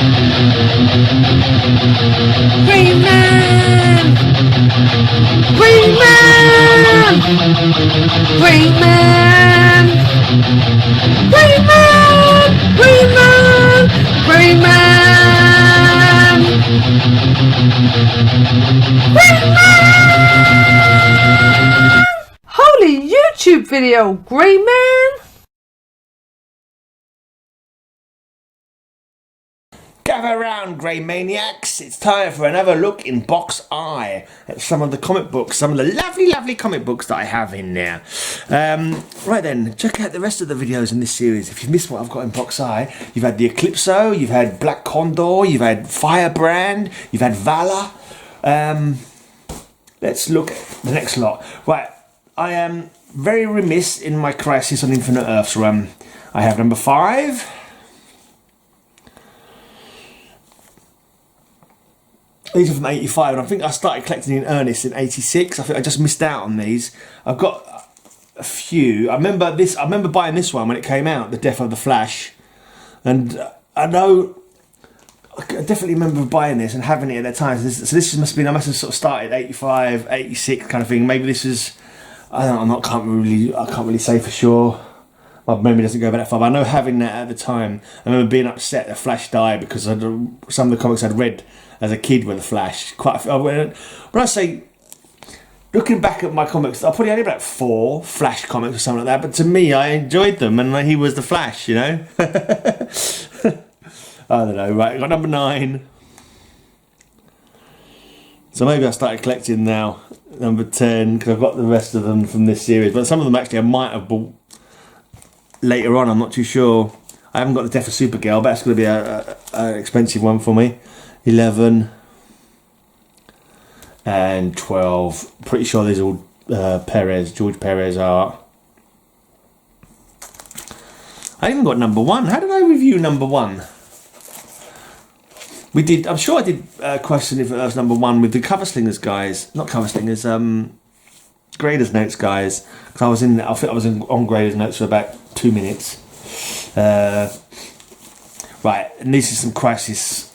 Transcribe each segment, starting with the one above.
Greyman! Greyman! Greyman! Greyman! Greyman! Greyman! Greyman! Holy YouTube video, Greyman! Gather round, Grey Maniacs. It's time for another look in Box I at some of the comic books, some of the lovely comic books that I have in there. Right then, check out the rest of the videos in this series. If you've missed what I've got in Box I, you've had the Eclipso, you've had Black Condor, you've had Firebrand, you've had Valor. Let's look at the next lot. Right, I am very remiss in my Crisis on Infinite Earths run. I have number 5. These are from 85, and I think I started collecting in earnest in 86. I think I just missed out on these. I've got a few. I remember buying this one when it came out, The Death of the Flash. And I definitely remember buying this and having it at that time. So this must have been, I must have sort of started 85, 86 kind of thing. Maybe this is, I can't really say for sure. My memory doesn't go back that far, but I know having that at the time. I remember being upset that Flash died because some of the comics I'd read as a kid were the Flash. When I say, looking back at my comics, I probably only about 4 Flash comics or something like that, but to me, I enjoyed them, and he was the Flash, you know? I don't know, right, I got number 9. So maybe I started collecting now, number 10, because I've got the rest of them from this series, but some of them actually I might have bought later on, I'm not too sure. I haven't got the Death of Supergirl, but that's going to be an expensive one for me. 11 and 12. Pretty sure these are all George Perez art. I even got number 1. How did I review number 1? We did. I'm sure I did question if it was number 1 with the Cover Slingers guys, not Cover Slingers. Graders Notes guys. Because I think I was on Graders Notes for about 2 minutes. Right, and this is some Crisis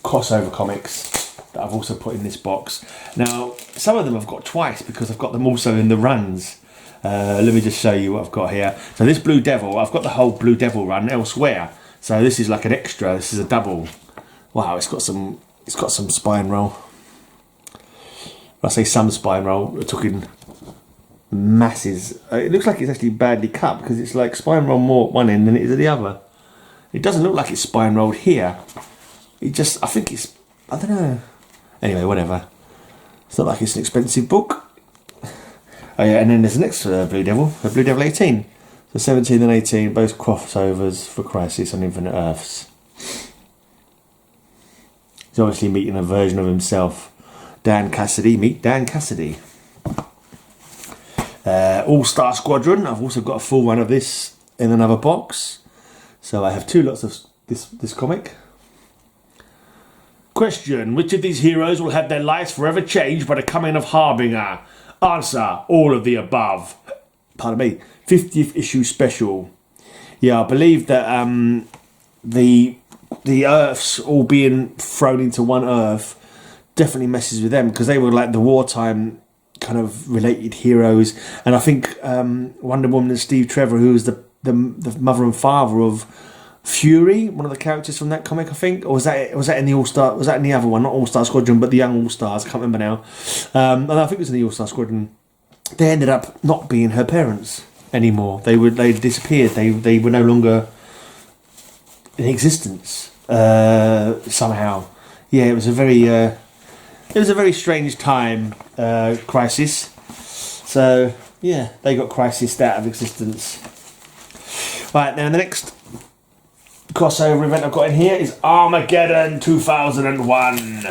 crossover comics that I've also put in this box. Now, some of them I've got twice because I've got them also in the runs. Let me just show you what I've got here. So this Blue Devil, I've got the whole Blue Devil run elsewhere. So this is like an extra. This is a double. Wow, it's got some spine roll. When I say some spine roll, we're talking masses. It looks like it's actually badly cut because it's like spine roll more at one end than it is at the other. It doesn't look like it's spine rolled here. I think it's, I don't know. Anyway, whatever. It's not like it's an expensive book. Oh yeah, and then there's the next Blue Devil, Blue Devil 18. So 17 and 18, both crossovers for Crisis on Infinite Earths. He's obviously meeting a version of himself. Dan Cassidy, meet Dan Cassidy. All-Star Squadron, I've also got a full one of this in another box. So I have 2 lots of this comic. Question, which of these heroes will have their lives forever changed by the coming of Harbinger? Answer, all of the above. Pardon me, 50th issue special. Yeah, I believe that the Earths all being thrown into one Earth definitely messes with them because they were like the wartime kind of related heroes. And I think Wonder Woman and Steve Trevor, who was the mother and father of Fury, one of the characters from that comic, I think, or was that in the All-Star? Was that in the other one? Not All-Star Squadron, but the Young All-Stars. I can't remember now. And I think it was in the All-Star Squadron. They ended up not being her parents anymore. They disappeared. They were no longer in existence somehow. Yeah, it was a very strange time. Crisis. So yeah, they got Crisis out of existence. Right, now the next crossover event I've got in here is Armageddon 2001.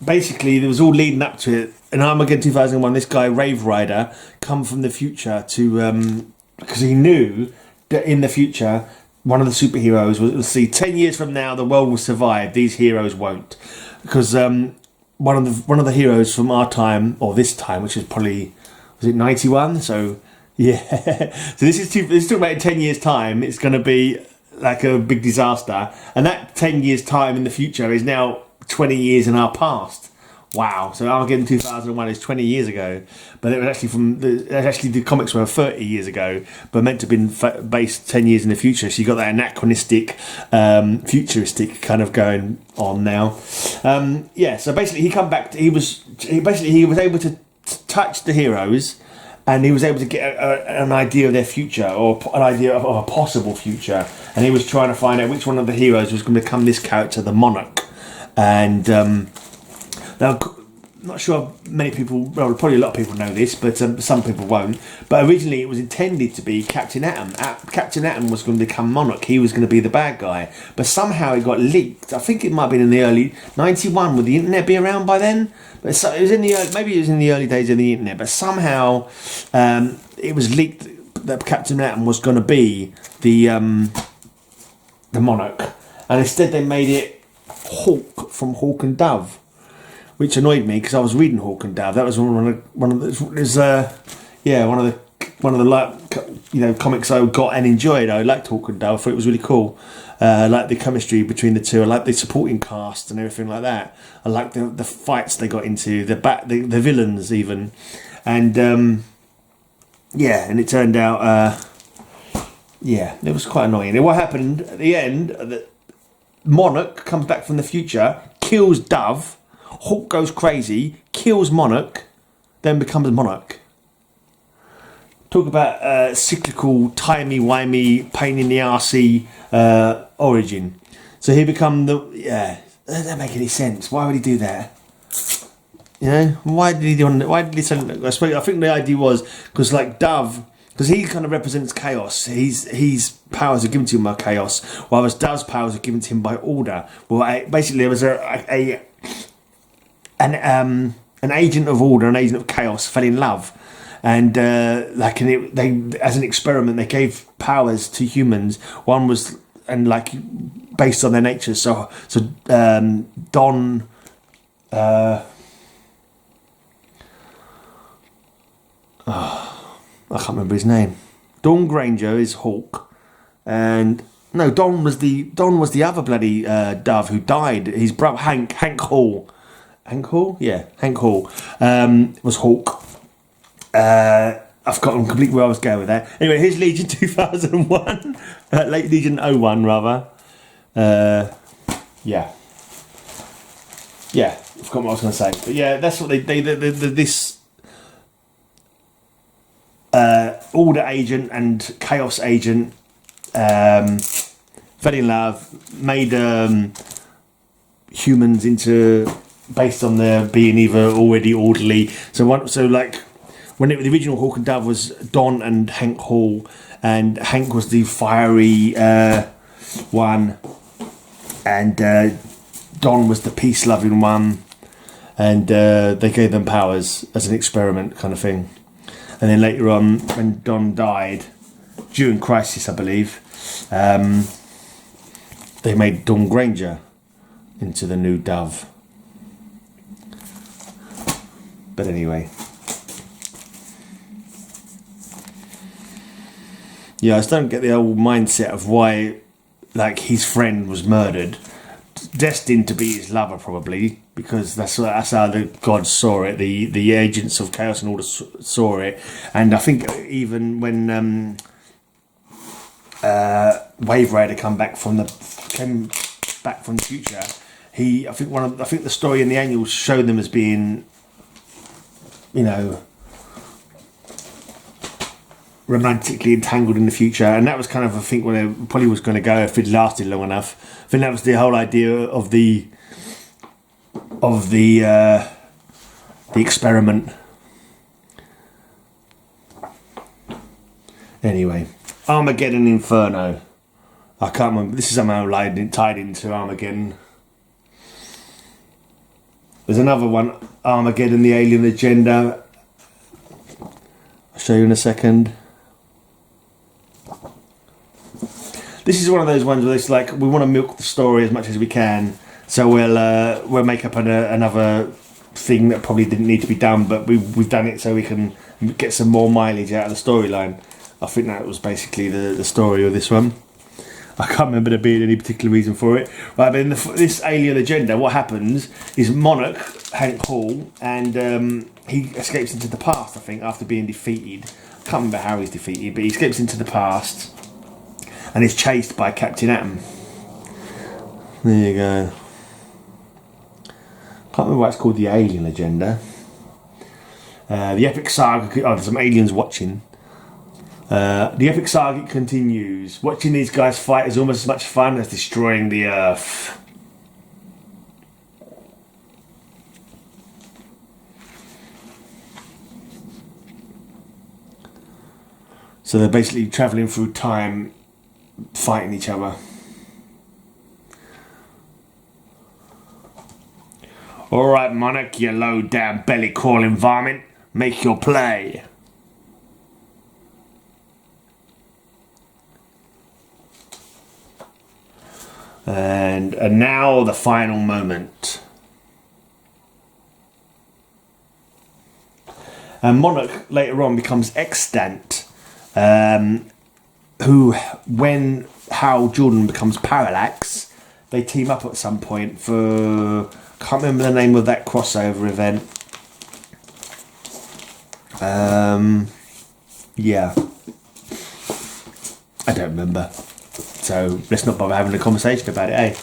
Basically, there was all leading up to it. In Armageddon 2001, this guy, Rave Rider, come from the future to because he knew that in the future one of the superheroes will see 10 years from now the world will survive. These heroes won't, because one of the heroes from our time, or this time, which is probably, was it 91? So Yeah. So this is talking about in 10 years' time. It's going to be like a big disaster, and that 10 years' time in the future is now 20 years in our past. Wow. So Armageddon 2001 is 20 years ago, but it was actually the comics were 30 years ago, but meant to have been based 10 years in the future. So you got that anachronistic, futuristic kind of going on now. So basically he come back. He was able to touch the heroes, and he was able to get an idea of their future, or an idea of a possible future. And he was trying to find out which one of the heroes was going to become this character, the Monarch. And now, I'm not sure many people, well, probably a lot of people know this, but some people won't. But originally it was intended to be Captain Atom. Captain Atom was going to become Monarch. He was going to be the bad guy. But somehow it got leaked. I think it might have been in the early 91. Would the internet be around by then? But it was in the early days of the internet. But somehow it was leaked that Captain Atom was going to be the Monarch, and instead they made it Hawk from Hawk and Dove, which annoyed me because I was reading Hawk and Dove. That was one of the comics I got and enjoyed. I liked Hawk and Dove. I thought it was really cool. I liked the chemistry between the two. I liked the supporting cast and everything like that. I liked the fights they got into, the villains even, and and it turned out it was quite annoying. And what happened at the end? The Monarch comes back from the future, kills Dove. Hawk goes crazy, kills Monarch, then becomes Monarch. Talk about cyclical, timey-wimey, pain in the arsey origin. So he become that doesn't make any sense. Why would he do that? You know, why did he send? I think the idea was because like Dove, because he kind of represents chaos. His powers are given to him by chaos, whereas Dove's powers are given to him by order. Well, basically there was an agent of order, an agent of chaos, fell in love, and they as an experiment they gave powers to humans. One was based on their nature. So Don. I can't remember his name. Dawn Granger is Hawk, and no, Don was the other bloody Dove who died. His brother Hank Hall. Hank Hall? Yeah, Hank Hall was Hawk. I've forgotten completely where I was going with that. Anyway, here's Legion 2001. Late Legion 01, rather. Yeah, I forgot what I was going to say. But yeah, that's what this Order agent and Chaos agent fell in love, made humans into based on their being either already orderly. When the original Hawk and Dove was Don and Hank Hall, and Hank was the fiery one, and Don was the peace-loving one, and they gave them powers as an experiment kind of thing. And then later on, when Don died, during Crisis, I believe, they made Dawn Granger into the new Dove. But anyway. Yeah, I just don't get the whole mindset of why, his friend was murdered, destined to be his lover probably, because that's how the gods saw it. The agents of Chaos and Order saw it, and I think even when Wave Rider came back from the future, I think the story in the annuals showed them as being, romantically entangled in the future, and that was kind of, I think, where they probably was going to go if it lasted long enough. I think that was the whole idea of the experiment. Anyway, Armageddon Inferno. I can't remember. This is somehow tied into Armageddon. There's another one, Armageddon: The Alien Agenda. I'll show you in a second. This is one of those ones where it's like we want to milk the story as much as we can, so we'll make up another thing that probably didn't need to be done, but we've done it so we can get some more mileage out of the storyline. I think that was basically the story of this one. I can't remember there being any particular reason for it. Right, but in this alien agenda, what happens is Monarch, Hank Hall, and he escapes into the past, I think, after being defeated. I can't remember how he's defeated, but he escapes into the past and is chased by Captain Atom. There you go. Can't remember why it's called the Alien Agenda. The epic saga. Oh, there's some aliens watching. The epic saga continues. Watching these guys fight is almost as much fun as destroying the Earth. So they're basically travelling through time, fighting each other. Alright, Monarch, you low down belly crawling varmint. Make your play. And now the final moment. And Monarch later on becomes extant. Who, when Hal Jordan becomes Parallax, they team up at some point for... Can't remember the name of that crossover event. Yeah. I don't remember. So let's not bother having a conversation about it, eh?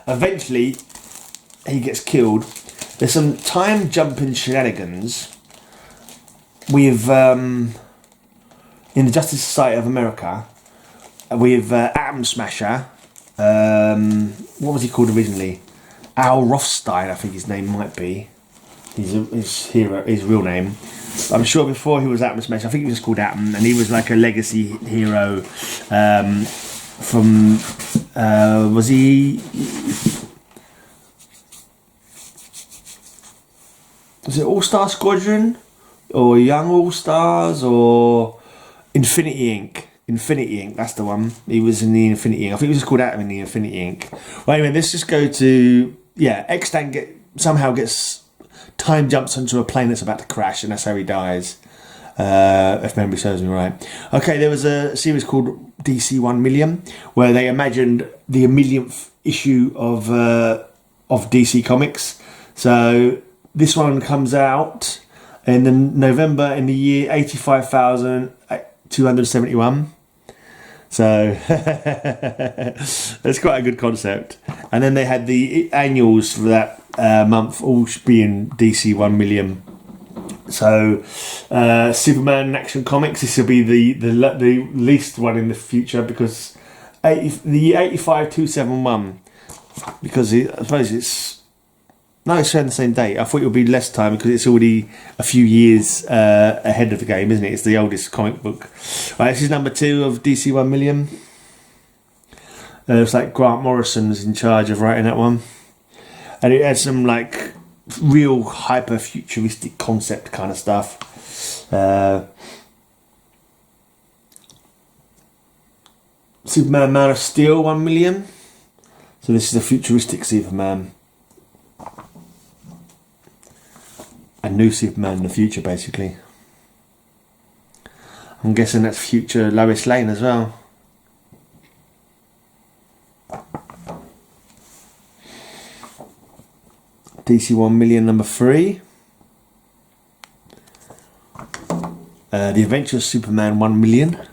Eventually, he gets killed. There's some time jumping shenanigans with in the Justice Society of America with Atom Smasher. What was he called originally? Al Rothstein, I think his name might be. His real name. I'm sure before he was Atom Smasher, I think he was called Atom, and he was like a legacy hero from. Was he? Was it All Star Squadron, or Young All Stars, or Infinity Inc.? Infinity Inc. That's the one. He was in the Infinity Inc. I think he was just called Atom in the Infinity Inc. Well, anyway, let's just go to X-Tank somehow gets time jumps onto a plane that's about to crash, and that's how he dies. If memory serves me right. Okay, there was a series called DC 1 Million where they imagined the millionth issue of DC Comics. So this one comes out in the November in the year 85,271. So that's quite a good concept. And then they had the annuals for that month all being DC 1 million. So Superman Action Comics, this will be the least one in the future because the year 85271, because I suppose it's around the same date. I thought it would be less time because it's already a few years ahead of the game, isn't it? It's the oldest comic book. Right, this is number 2 of DC 1 million. It's like Grant Morrison's in charge of writing that one, and it had some like real hyper futuristic concept kind of stuff. Superman Man of Steel 1 million. So this is a futuristic Superman. A new Superman in the future, basically. I'm guessing that's future Lois Lane as well. DC 1 million number 3. The Adventures of Superman 1 million.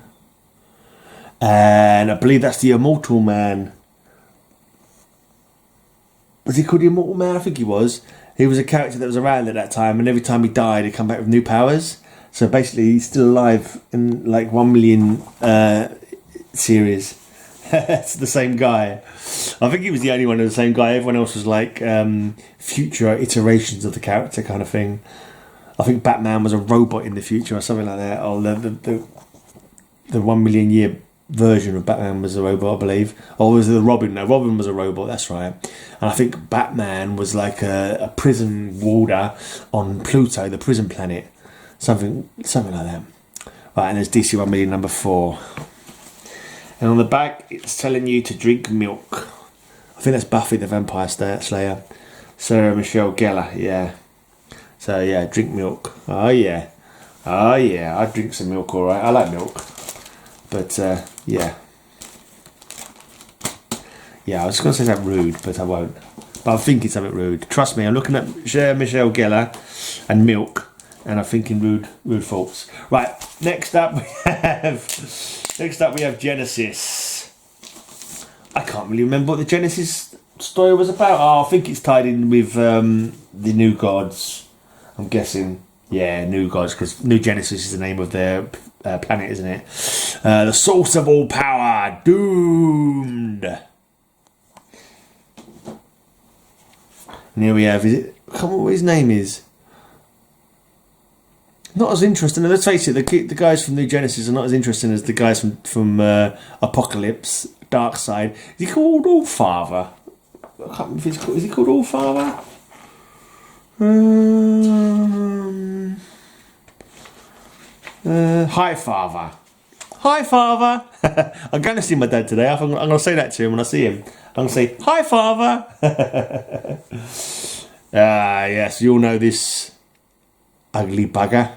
And I believe that's the Immortal Man. Was he called the Immortal Man? I think he was. He was a character that was around at that time, and every time he died, he'd come back with new powers. So basically, he's still alive in like 1 million series. It's the same guy. I think he was the only one of the same guy. Everyone else was like future iterations of the character kind of thing. I think Batman was a robot in the future or something like that. Or the 1 million year version of Batman was a robot, I believe. Or was it the Robin? No, Robin was a robot, that's right. And I think Batman was like a prison warder on Pluto, the prison planet. Something like that. Right, and there's DC 1 million number 4. And on the back, it's telling you to drink milk. I think that's Buffy the Vampire Slayer. Sarah Michelle Gellar, yeah. So yeah, drink milk. Oh yeah, I drink some milk, all right. I like milk, but yeah. I was going to say something rude, but I won't. But I'm thinking something rude. Trust me, I'm looking at Michelle Gellar and milk, and I'm thinking rude thoughts. Right, next up we have Genesis. I can't really remember what the Genesis story was about. Oh, I think it's tied in with the New Gods. I'm guessing, yeah, New Gods, because New Genesis is the name of their planet, isn't it? The source of all power, doomed. And here we have, I can't remember what his name is. Not as interesting. Let's face it, the guys from New Genesis are not as interesting as the guys from Apocalypse, Dark Side. Is he called Allfather? I can't remember if he's called. Is he called Allfather? Hi, Father. Hi, Father. I'm going to see my dad today. I'm going to say that to him when I see him. I'm going to say, Hi, Father. Yes, you all know this ugly bugger.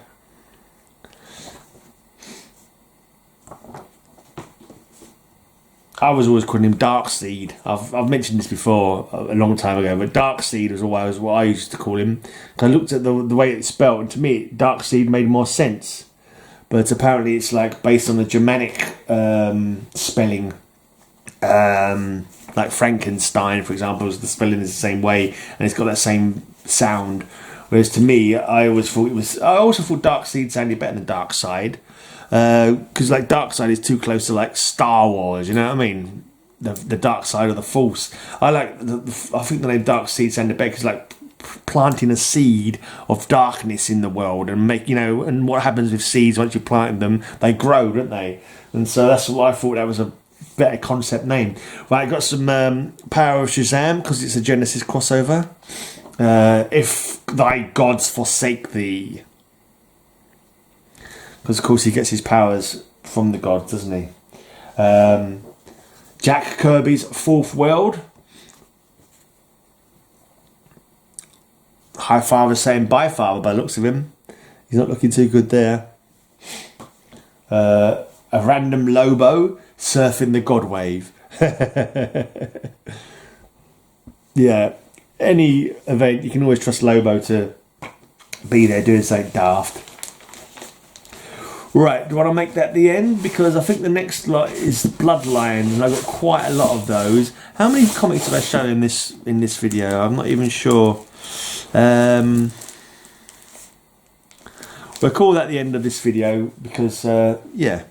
I was always calling him Darkseid. I've mentioned this before a long time ago, but Darkseid was always what I used to call him. I looked at the way it's spelled, and to me, Darkseid made more sense. But apparently, it's like based on the Germanic spelling. Like Frankenstein, for example, the spelling is the same way, and it's got that same sound. Whereas to me, I also thought Darkseid sounded better than Darkside. Because like Darkseid is too close to like Star Wars, you know what I mean? The dark side of the Force. I think the name Darkseid sounded better because like planting a seed of darkness in the world and and what happens with seeds once you plant them, they grow, don't they? And so that's why I thought that was a better concept name. Right, I got some Power of Shazam because it's a Genesis crossover. If thy gods forsake thee. Because, of course, he gets his powers from the gods, doesn't he? Jack Kirby's Fourth World. Hi, Father saying bye, Father, by the looks of him. He's not looking too good there. A random Lobo surfing the God Wave. Yeah, any event, you can always trust Lobo to be there doing something daft. Right, do I want to make that the end? Because I think the next lot is Bloodlines, and I've got quite a lot of those. How many comics have I shown in this video? I'm not even sure. We'll call that the end of this video because, yeah,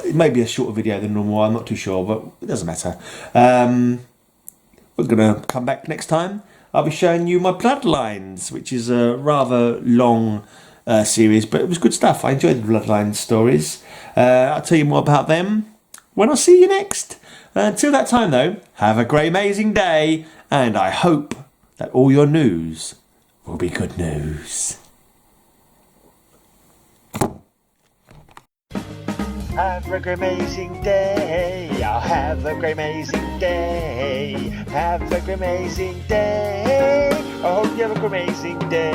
it may be a shorter video than normal. I'm not too sure, but it doesn't matter. We're going to come back next time. I'll be showing you my Bloodlines, which is a rather long series, but it was good stuff. I enjoyed the Bloodlines stories. I'll tell you more about them when I see you next. Until that time, though, have a great, amazing day, and I hope that all your news will be good news. Have a great, amazing day. I'll have a great, amazing day. Have a great, amazing day. I hope you have a great, amazing day.